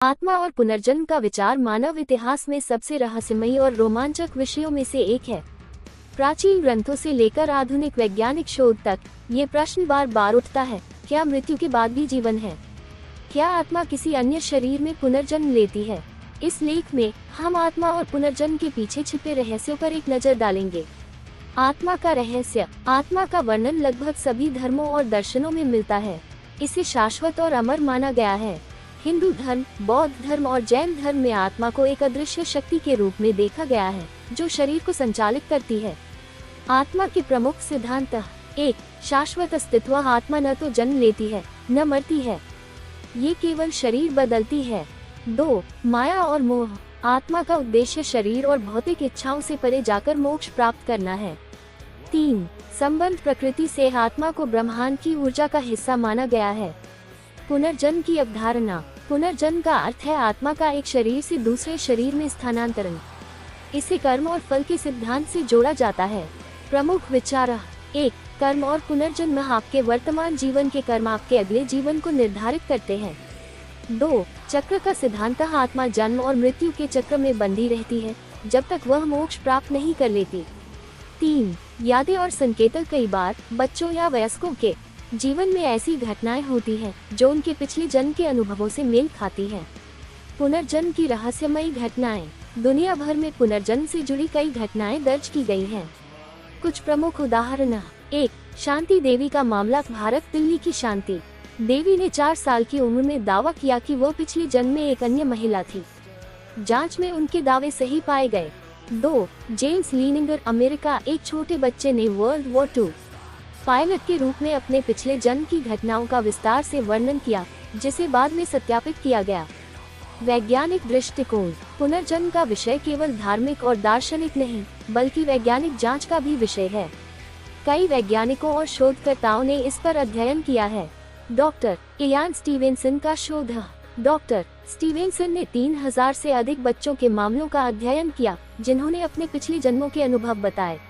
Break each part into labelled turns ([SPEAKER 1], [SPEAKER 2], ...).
[SPEAKER 1] आत्मा और पुनर्जन्म का विचार मानव इतिहास में सबसे रहस्यमयी और रोमांचक विषयों में से एक है। प्राचीन ग्रंथों से लेकर आधुनिक वैज्ञानिक शोध तक ये प्रश्न बार बार उठता है, क्या मृत्यु के बाद भी जीवन है? क्या आत्मा किसी अन्य शरीर में पुनर्जन्म लेती है? इस लेख में हम आत्मा और पुनर्जन्म के पीछे छिपे रहस्यों पर एक नजर डालेंगे। आत्मा का रहस्य। आत्मा का वर्णन लगभग सभी धर्मों और दर्शनों में मिलता है। इसे शाश्वत और अमर माना गया है। हिंदू धर्म, बौद्ध धर्म और जैन धर्म में आत्मा को एक अदृश्य शक्ति के रूप में देखा गया है, जो शरीर को संचालित करती है। आत्मा के प्रमुख सिद्धांत। 1. शाश्वत अस्तित्व। आत्मा न तो जन्म लेती है, न मरती है, ये केवल शरीर बदलती है। 2. माया और मोह। आत्मा का उद्देश्य शरीर और भौतिक इच्छाओं से परे जाकर मोक्ष प्राप्त करना है। 3. संबंध प्रकृति से। आत्मा को ब्रह्मांड की ऊर्जा का हिस्सा माना गया है। पुनर्जन्म की अवधारणा। पुनर्जन्म का अर्थ है आत्मा का एक शरीर से दूसरे शरीर में स्थानांतरण। इसे कर्म और फल के सिद्धांत से जोड़ा जाता है। प्रमुख विचार। 1. कर्म और पुनर्जन्म। आपके वर्तमान जीवन के कर्म आपके अगले जीवन को निर्धारित करते हैं। 2. चक्र का सिद्धांत। आत्मा जन्म और मृत्यु के चक्र में बंधी रहती है जब तक वह मोक्ष प्राप्त नहीं कर लेती। 3. यादें और संकेतक। कई बार बच्चों या वयस्कों के जीवन में ऐसी घटनाएं होती हैं जो उनके पिछले जन्म के अनुभवों से मेल खाती हैं। पुनर्जन्म की रहस्यमयी घटनाएं। दुनिया भर में पुनर्जन्म से जुड़ी कई घटनाएं दर्ज की गई हैं। कुछ प्रमुख उदाहरण। 1. शांति देवी का मामला। भारत, दिल्ली की शांति देवी ने 4 साल की उम्र में दावा किया कि वह पिछले जन्म में एक अन्य महिला थी। जांच में उनके दावे सही पाए गए। 2. James Leininger, America. एक छोटे बच्चे ने वर्ल्ड वॉर 2 पायलट के रूप में अपने पिछले जन्म की घटनाओं का विस्तार से वर्णन किया, जिसे बाद में सत्यापित किया गया। वैज्ञानिक दृष्टिकोण। पुनर्जन्म का विषय केवल धार्मिक और दार्शनिक नहीं, बल्कि वैज्ञानिक जांच का भी विषय है। कई वैज्ञानिकों और शोधकर्ताओं ने इस पर अध्ययन किया है। डॉक्टर इयान स्टीवेंसन का शोध। डॉक्टर स्टीवेंसन ने 3000 से अधिक बच्चों के मामलों का अध्ययन किया, जिन्होंने अपने पिछले जन्मों के अनुभव बताए।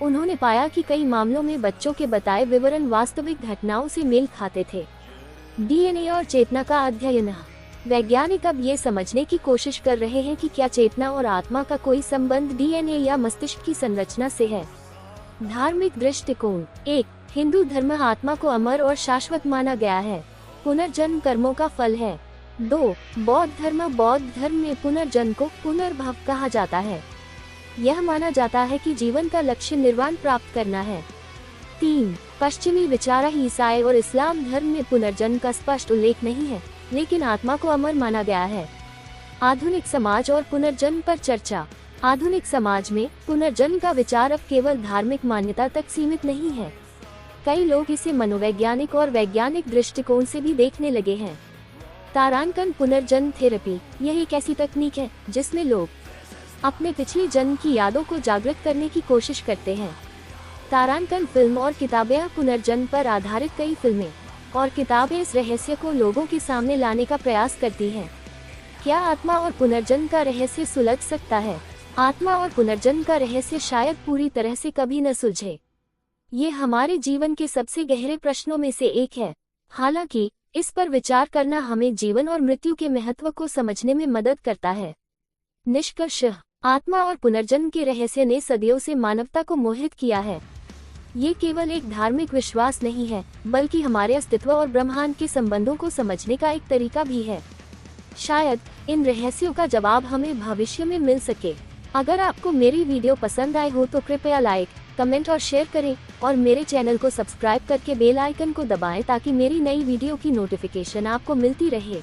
[SPEAKER 1] उन्होंने पाया कि कई मामलों में बच्चों के बताए विवरण वास्तविक घटनाओं से मेल खाते थे। डीएनए और चेतना का अध्ययन। वैज्ञानिक अब ये समझने की कोशिश कर रहे हैं कि क्या चेतना और आत्मा का कोई संबंध डीएनए या मस्तिष्क की संरचना से है। धार्मिक दृष्टिकोण। 1. हिंदू धर्म। आत्मा को अमर और शाश्वत माना गया है। पुनर्जन्म कर्मों का फल है। 2. बौद्ध धर्म। बौद्ध धर्म में पुनर्जन्म को पुनर्भव कहा जाता है। यह माना जाता है कि जीवन का लक्ष्य निर्वाण प्राप्त करना है। 3. पश्चिमी विचार। ईसाई और इस्लाम धर्म में पुनर्जन्म का स्पष्ट उल्लेख नहीं है, लेकिन आत्मा को अमर माना गया है। आधुनिक समाज और पुनर्जन्म पर चर्चा। आधुनिक समाज में पुनर्जन्म का विचार अब केवल धार्मिक मान्यता तक सीमित नहीं है। कई लोग इसे मनोवैज्ञानिक और वैज्ञानिक दृष्टिकोण से भी देखने लगे हैं। तारांकन पुनर्जन्म थेरेपी। यह एक ऐसी तकनीक है जिसमें लोग अपने पिछले जन्म की यादों को जागृत करने की कोशिश करते हैं। तारांकन फिल्म और किताबें। पुनर्जन्म पर आधारित कई फिल्में और किताबें इस रहस्य को लोगों के सामने लाने का प्रयास करती हैं। क्या आत्मा और पुनर्जन्म का रहस्य सुलझ सकता है? आत्मा और पुनर्जन्म का रहस्य शायद पूरी तरह से कभी न सुलझे। ये हमारे जीवन के सबसे गहरे प्रश्नों में से एक है। हालांकि इस पर विचार करना हमें जीवन और मृत्यु के महत्व को समझने में मदद करता है। निष्कर्ष। आत्मा और पुनर्जन्म के रहस्य ने सदियों से मानवता को मोहित किया है। ये केवल एक धार्मिक विश्वास नहीं है, बल्कि हमारे अस्तित्व और ब्रह्मांड के संबंधों को समझने का एक तरीका भी है। शायद इन रहस्यों का जवाब हमें भविष्य में मिल सके। अगर आपको मेरी वीडियो पसंद आए हो तो कृपया लाइक, कमेंट और शेयर करें और मेरे चैनल को सब्सक्राइब करके बेल आइकन को दबाएं ताकि मेरी नई वीडियो की नोटिफिकेशन आपको मिलती रहे।